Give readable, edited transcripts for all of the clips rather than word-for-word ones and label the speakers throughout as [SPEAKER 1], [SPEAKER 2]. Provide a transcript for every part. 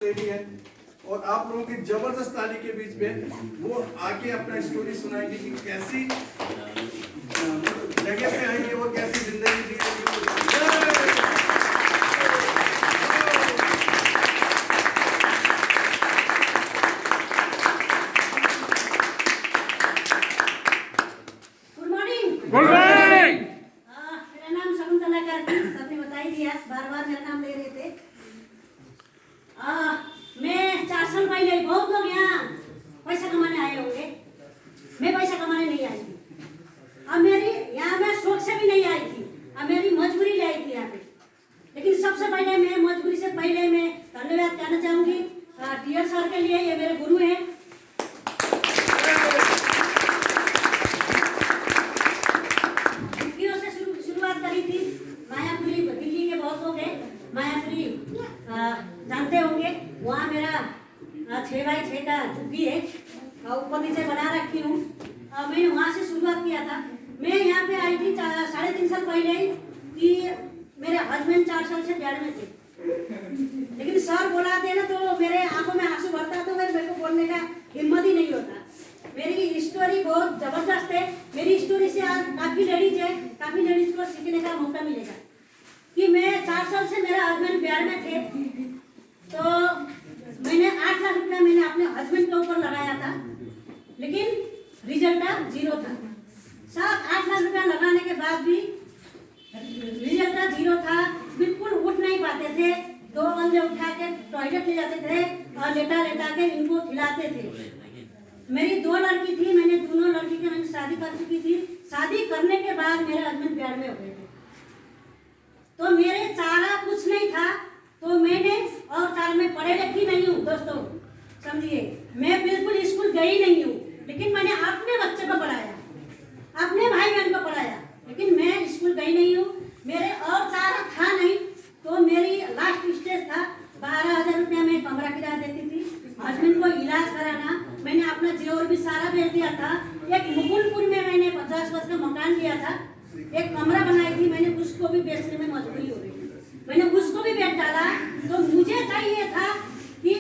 [SPEAKER 1] Lady है और आप लोगों की जबरदस्त ताली के बीच में वो आके अपना स्टोरी सुनाएंगे कि कैसी जगह से आई है और कैसी जिंदगी जी रही है।
[SPEAKER 2] Good morning.
[SPEAKER 3] Good morning.
[SPEAKER 2] मेरा नाम शकुंतला करती, सबने बता ही दिया, बार बार मेरा नाम ले रहे थे। मैं 4 साल पहले बहुत लोग यहाँ पैसा कमाने आए होंगे, मैं पैसा कमाने नहीं आई थी। अब मेरी यहाँ मैं शौक से भी नहीं आई थी, अब मेरी मजबूरी ले आई थी यहाँ पे। लेकिन सबसे पहले मैं मजबूरी से पहले मैं धन्यवाद कहना चाहूँगी टीआर सर के लिए, ये मेरे गुरु हैं। शुरुआत करी थी मायापुरी, दिल्ली के बहुत लोग हैं, मायापुरी जानते होंगे। वहाँ मेरा 6x6 का झुग्गी है, ऊपर नीचे बना रखी हूँ। मैंने वहाँ से शुरुआत किया था। मैं यहाँ पे आई थी 3.5 साल पहले कि मेरे हस्बैंड 4 साल से बेड में थे, लेकिन सर बुलाते ना तो मेरे आंखों में आंसू भरता, तो मेरे को बोलने का हिम्मत ही नहीं होता। मेरी स्टोरी बहुत जबरदस्त है। मेरी स्टोरी से आज काफी लेडीज को सीखने का मौका मिलेगा कि मैं 4 साल से मेरा हस्बैंड बेड में थे, तो मैंने 8 लाख रुपया मैंने अपने हस्बैंड के ऊपर लगाया था, लेकिन रिजल्ट 0 था। 7-8 लाख रुपया लगाने के बाद भी रिजल्ट 0 था। बिल्कुल उठ नहीं पाते थे, 2 बंदे उठा के टॉयलेट ले जाते थे और लेटा के इनको खिलाते थे। मेरी 2 लड़की थी, मैंने दोनों लड़की के मैंने शादी कर चुकी थी। शादी करने के बाद मेरे हस्बैंड बेड में हो गए थे, तो मेरे चारा कुछ नहीं था। तो मैंने और चार में पढ़े लिखी नहीं हूँ दोस्तों, समझिए, मैं बिल्कुल स्कूल गई नहीं हूँ, लेकिन मैंने अपने बच्चे को पढ़ाया, अपने भाई बहन को पढ़ाया, लेकिन मैं स्कूल गई नहीं हूँ। मेरे और चारा था नहीं, तो मेरी लास्ट स्टेज था 12,000 रुपया मैं कमरा किराया देती थी। हस्बैंड को इलाज कराना, मैंने अपना जेवर भी सारा बेच दिया था। एक मुकुलपुर में मैंने 50 गज का मकान लिया था, एक कमरा बनाई थी, मैंने उसको भी बेचने में मजबूरी हो गई, मैंने उसको भी बेच डाला। तो मुझे चाहिए था कि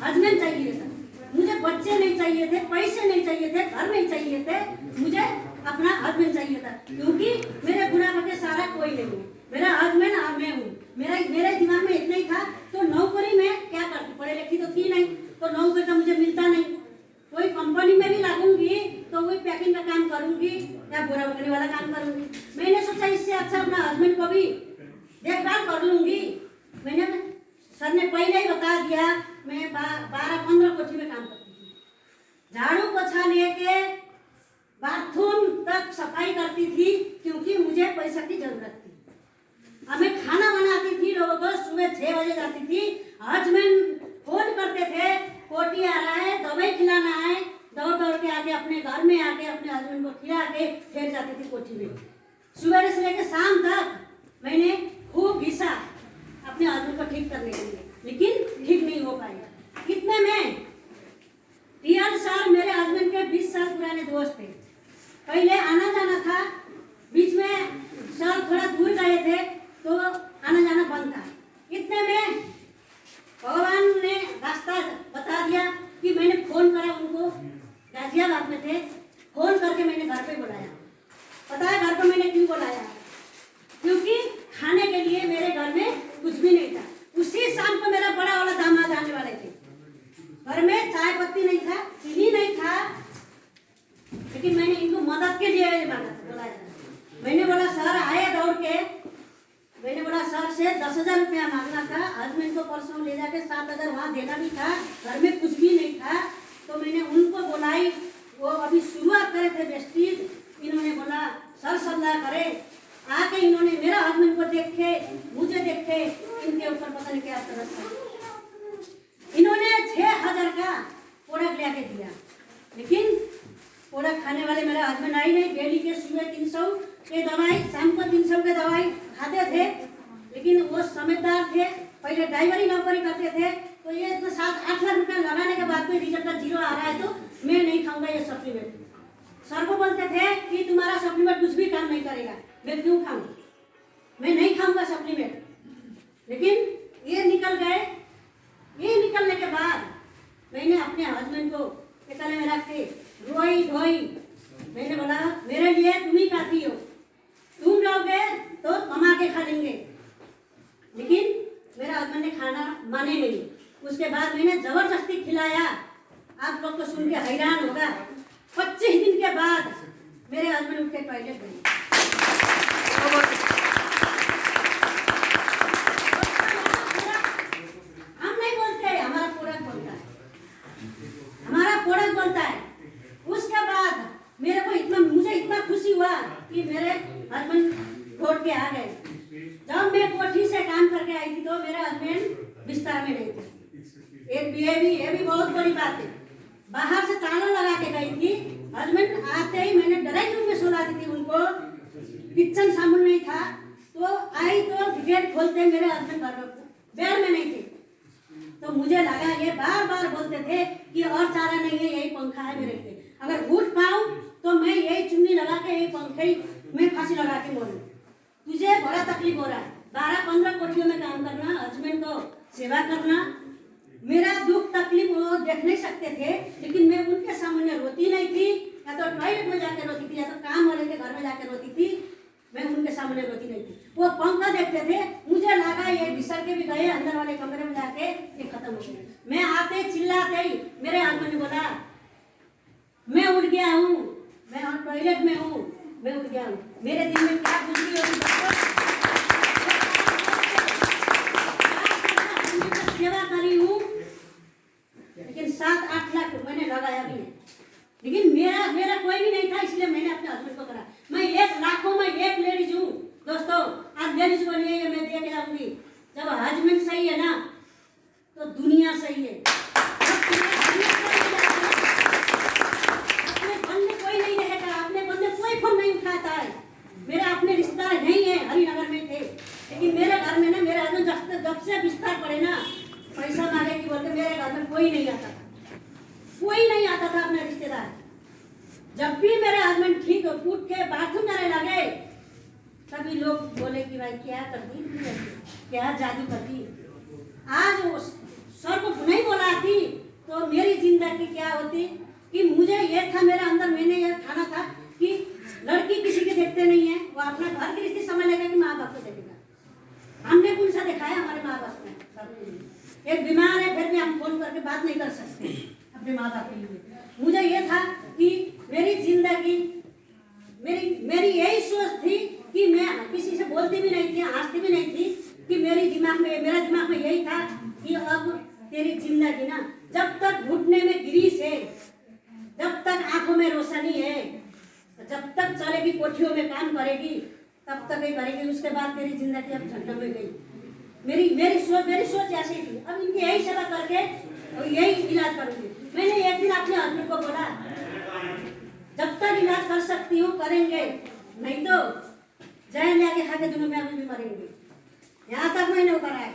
[SPEAKER 2] हस्बैंड चाहिए था, मुझे बच्चे नहीं चाहिए थे, पैसे नहीं चाहिए थे, घर नहीं चाहिए थे, मुझे अपना हस्बैंड चाहिए था, क्योंकि मेरे बुढ़ापे के सारा कोई नहीं है, मेरा हस्बैंड और मैं हूँ। मेरे दिमाग में इतना ही था। तो नौकरी में क्या करती, पढ़े लिखी तो थी नहीं, तो नौकरी का मुझे मिलता नहीं। कोई कंपनी में भी लागूंगी तो वही पैकिंग का काम करूंगी या बुरा उठने वाला काम करूंगी। मैंने सोचा इससे अच्छा अपना हस्बैंड को भी देखभाल कर लूंगी। मैंने सर ने पहले ही बता दिया, मैं 12-15 कोठी में काम करती थी, झाड़ू पोछा लेके बाथरूम तक सफाई करती थी, क्योंकि मुझे पैसा की जरूरत थी। अब मैं खाना बनाती थी लोगों को, सुबह 6 बजे जाती थी, हस्बैंड फोन करते थे, कोटी आ रहा है, दवाई खिलाना है, दौड़ के आके अपने घर में आके अपने हस्बैंड को खिला के फिर जाती थी कोठी में। सुबह से लेकर शाम तक मैंने खूब घिसा अपने हस्बैंड को ठीक करने के लिए, लेकिन ठीक नहीं हो पाएगा। कितने में टीआर सर मेरे हस्बैंड के 20 साल पुराने दोस्त थे, पहले आना जाना था, बीच में सर थोड़ा दूर गए थे तो आना जाना बंद था। इतने में भगवान ने रास्ता बता दिया कि मैंने फोन करा उनको, गाजियाबाद में थे, फोन करके मैंने घर पे बुलाया। पता है घर पे मैंने क्यों बुलाया? क्योंकि खाने के लिए मेरे घर में कुछ भी नहीं था। उसी शाम को मेरा बड़ा वाला दामाद आने वाले थे, घर में चाय पत्ती नहीं था, चीनी नहीं था, लेकिन मैंने इनको मदद के लिए बुलाया। मैंने बोला सर आए दौड़ के, मैंने बोला सर से 10,000 रुपया मांगना था, हस्बैंड को परसों ले जाके 7,000 वहाँ देना भी था, घर में कुछ भी नहीं था। तो मैंने उनको बुलाई, वो अभी शुरुआत करे थे वेस्टीज, इन्होंने बोला सर सलाह करे, आके इन्होंने मेरा हस्बैंड को देखे, मुझे देखे, इनके ऊपर पता नहीं क्या तरस था। इन्होंने 6,000 का प्रोडक्ट ले आके दिया, लेकिन प्रोडक्ट खाने वाले मेरा हस्बैंड आई नहीं। डेली के सुबह 300 के दवाई, शाम को 300 के दवाई खाते थे, लेकिन वो समझदार थे, पहले ड्राइवरी नौकरी करते थे। तो ये 7-8 लाख रुपया लगाने के बाद में रिजल्ट 0 आ रहा है, तो मैं नहीं खाऊंगा ये सप्लीमेंट। सर को बोलते थे कि तुम्हारा सप्लीमेंट कुछ भी काम नहीं करेगा, मैं क्यों खाऊं, मैं नहीं खाऊंगा सप्लीमेंट। लेकिन ये निकल गए ये निकलने के बाद मैंने अपने हस्बैंड को गले में रख के रोई धोई। मैंने बोला मेरे लिए तुम ही काफी हो, तुम रहोगे तो कमा के खा लेंगे। लेकिन मेरा हस्बैंड ने खाना माने नहीं। उसके बाद मैंने जबरदस्ती खिलाया। आप लोग को सुन के हैरान होगा, 25 दिन के बाद मेरे हस्बैंड उठ के टॉयलेट गए। हम नहीं बोलते, हमारा प्रोडक्ट बोलता है, हमारा प्रोडक्ट बोलता है। उसके बाद मुझे इतना खुशी हुआ कि मेरे हस्बैंड छोड़ के आ गए। जब मैं कोठी से काम करके आई थी तो मेरे हस्बैंड बिस्तर में नहीं थे। ये भी बहुत बड़ी बात है। बाहर से ताला लगा के गई थी, हस्बैंड आते ही मैंने ड्राइंग रूम में सुला दी थी उनको। किचन सामान नहीं था तो आई तो गेट खोलते मेरे हस्बैंड बेड में नहीं थे। तो मुझे लगा ये बार बार बोलते थे कि और चारा नहीं है, यही पंखा है मेरे पे, अगर उठ पाऊं तो मैं यही चुन्नी लगा के यही पंखे में फांसी लगा के मरूं। तुझे बड़ा तकलीफ हो रहा है, 12-15 कोठियों में काम करना, हस्बैंड को सेवा करना। मेरा दुख तकलीफ वो देख नहीं सकते थे, लेकिन मैं उनके सामने रोती नहीं थी, या तो टॉयलेट में जाके रोती थी या तो काम वाले के घर में जाके रोती थी। मैं उनके सामने रोती नहीं थी। वो पंखा देखते थे, मुझे लगा ये बिसर के भी गए अंदर वाले कमरे में जाके, ये खत्म हो गया। मैं आते चिल्लाते ही मेरे हस्बैंड ने बोला मैं उठ गया हूँ, मैं टॉयलेट में हूँ, मैं उठ गया हूँ। मेरे दिन में क्या गुजरी होगी सेवा करी हूँ, लेकिन 7-8 लाख मैंने लगाया भी नहीं। लेकिन मेरा कोई भी नहीं था, इसलिए मैंने अपने हस्बैंड को करा। मैं 1 लाखों में 1 लेडीज हूँ दोस्तों। आज लेडीज को लिए मैं दे के जाऊंगी। जब हस्बैंड सही है ना तो दुनिया सही है। अपने बंदे कोई नहीं रहेगा, अपने बंदे कोई फोन नहीं उठाता है। मेरे अपने रिश्तेदार नहीं है, हरिनगर में थे, लेकिन मेरे घर में ना मेरे हस्बैंड जब से बिस्तर पड़े ना पैसा मांगे की बोलते मेरे घर में कोई नहीं आता था, कोई नहीं आता था अपना रिश्तेदार। जब भी मेरे हस्बैंड ठीक उठ के बाथरूम जाने लगे तभी लोग बोले कि भाई क्या करती, क्या जादू करती। आज वो सर को नहीं बोला थी तो मेरी जिंदगी क्या होती कि मुझे ये था मेरे अंदर, मैंने ये ठाना था कि लड़की किसी के देखते नहीं है, वो अपना घर की रिश्ते समझ लेगा कि माँ बाप को देखेगा। हमने कौन सा दिखाया हमारे माँ बाप ने? एक बीमार है फिर भी हम फोन करके बात नहीं कर सकते अपने माँ बाप के लिए। मुझे ये था कि मेरी जिंदगी मेरी यही सोच थी कि मैं किसी से बोलती भी नहीं थी, हंसती भी नहीं थी, कि मेरे दिमाग में यही था कि अब तेरी जिंदगी ना जब तक घुटने में ग्रीस है, जब तक आंखों में रोशनी है, जब तक चलेगी, कोठियों में काम करेगी, तब तक ही करेगी। उसके बाद तेरी जिंदगी अब झंडा में गई। मेरी सोच ऐसी थी। अब इनकी यही सेवा करके और यही इलाज करूंगी। मैंने एक दिन अपने हस्बैंड को बोला जब तक इलाज कर सकती हूँ करेंगे, नहीं तो जहर लेके खा के दोनों में भी मरेंगे। यहाँ तक मैंने कराया,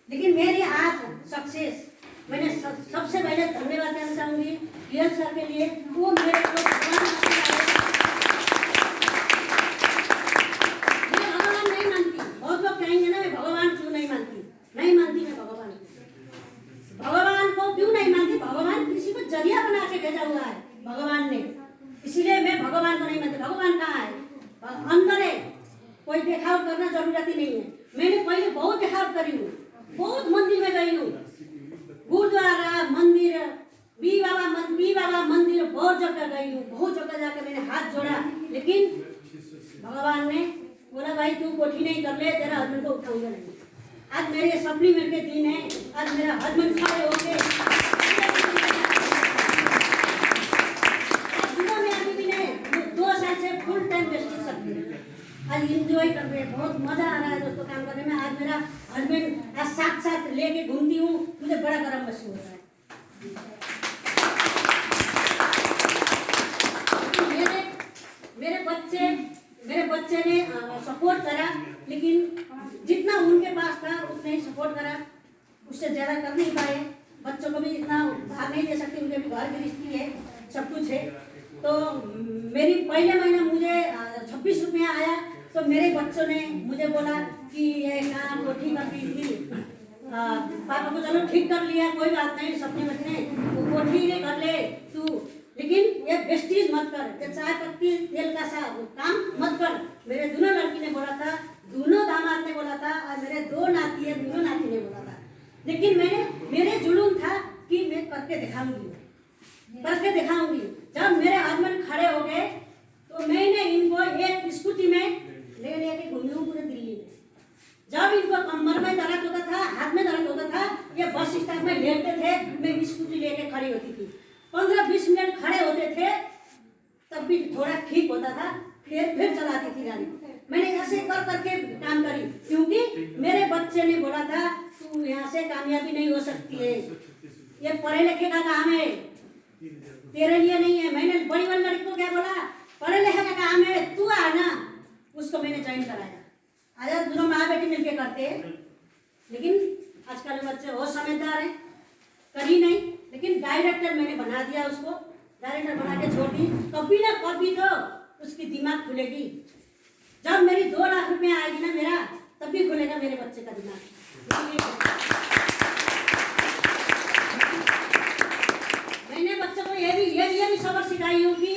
[SPEAKER 2] लेकिन मेरी आज सक्सेस। मैंने सबसे पहले धन्यवाद देना चाहूंगी पीएम सर के लिए। वो मेरे को भगवान नहीं मानती। बहुत लोग कहेंगे ना मैं भगवान क्यों नहीं मानती, नहीं मानती मैं भगवान को क्यों नहीं मानती। भगवान किसी को जरिया बना के भेजा हुआ है भगवान ने, इसीलिए मैं भगवान को नहीं मानती। भगवान कहाँ है? अंदर है, कोई दिखाव करना जरूरत ही नहीं है। मैंने पहले बहुत दिखाव करी हूँ, बहुत मंदिर में गई हूँ, गुरुद्वारा मंदिर, बी बाबा मंदिर, बहुत जगह गई हूँ, बहुत जगह जाकर मैंने हाथ जोड़ा। लेकिन भगवान ने बोला भाई तू कोठी नहीं कर ले, तेरा हस्बैंड को उठाऊंगा नहीं। आज मेरे सप्लीमेंट के दिन है, आज मेरा हस्बैंड खड़े होंगे, फुल टाइम बेस्ट सकते हैं। आज इंजॉय कर रहे हैं, बहुत मजा आ रहा है दोस्तों काम करने में। आज मेरा हस्बैंड आज साथ लेके घूमती हूँ, मुझे बड़ा गर्व महसूस हो रहा है। मेरे बच्चे ने सपोर्ट करा, लेकिन जितना उनके पास था उतना ही सपोर्ट करा, उससे ज्यादा कर नहीं पाए। बच्चों को भी इतना भाग नहीं दे सकते, उनके भी घर गृहस्थी है, सब कुछ है। तो मेरी पहले महीना मुझे 26 रुपया आया, तो मेरे बच्चों ने मुझे बोला कि ये कहाँ कोठी करती थी, पापा को चलो ठीक कर लिया, कोई बात नहीं, सपने बचने वो कोठी ने कर ले तू, लेकिन ये वेस्टेज मत कर, ये चाय पत्ती तेल का सा वो काम मत कर। मेरे दोनों लड़की ने बोला था, दोनों दामाद ने बोला था, और मेरे दो नाती है, दोनों नाती ने बोला था, लेकिन मेरे जुनून था कि मैं करके दिखाऊंगी, करके दिखाऊंगी। जब मेरे हस्बैंड खड़े हो गए तो मैंने इनको एक स्कूटी में ले लेके घूमी हूँ पूरे दिल्ली में। जब इनको कमर में दर्द होता था, हाथ में दर्द होता था, ये बस स्टॉप में लेटते थे, मैं स्कूटी लेके खड़ी होती थी, 15-20 मिनट खड़े होते थे, तब भी थोड़ा ठीक होता था, फिर चलाती थी गाड़ी। मैंने ऐसे कर करके काम करी, क्योंकि मेरे बच्चे ने बोला था तू यहाँ से कामयाबी नहीं हो सकती है, ये पढ़े लिखे का काम है, तेरे लिए नहीं है। मैंने बड़ी वाली लड़की को क्या बोला, पढ़े लिखे का काम है, तू आ ना, उसको मैंने ज्वाइन कराया। आजा दोनों माँ बेटी मिलके करते हैं, लेकिन आजकल के बच्चे बहुत समझदार हैं, करी नहीं, लेकिन डायरेक्टर मैंने बना दिया उसको, डायरेक्टर बना के छोड़ दी। कभी ना कभी तो उसकी दिमाग खुलेगी, जब मेरी 2 लाख रुपया आएगी ना मेरा, तब भी खुलेगा मेरे बच्चे का दिमाग। मैंने बच्चों को ये भी सबक सिखाई हूँ कि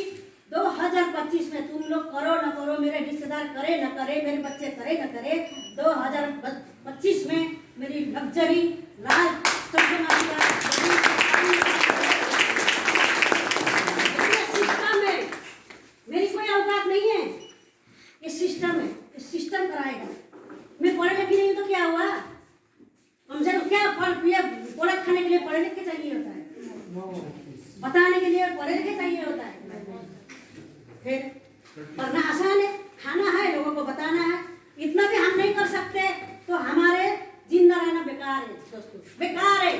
[SPEAKER 2] 2025 में तुम लोग करो न करो, मेरे रिश्तेदार करे न करे, मेरे बच्चे करे न करे, 2025 में मेरी लग्जरी लाल सिस्टम है, मेरी कोई औकात नहीं है, ये सिस्टम है, ये सिस्टम कराएगा। मैं पढ़े लिखी नहीं तो क्या हुआ, हमसे तो क्या पोड़ा खाने के लिए पढ़े लिखे चाहिए होता है, बताने के लिए पढ़े लिखे चाहिए होता है। फिर पढ़ना आसान है, खाना है, लोगों को बताना है, इतना भी हम नहीं कर सकते तो हमारे जिंदा रहना बेकार है दोस्तों, बेकार है।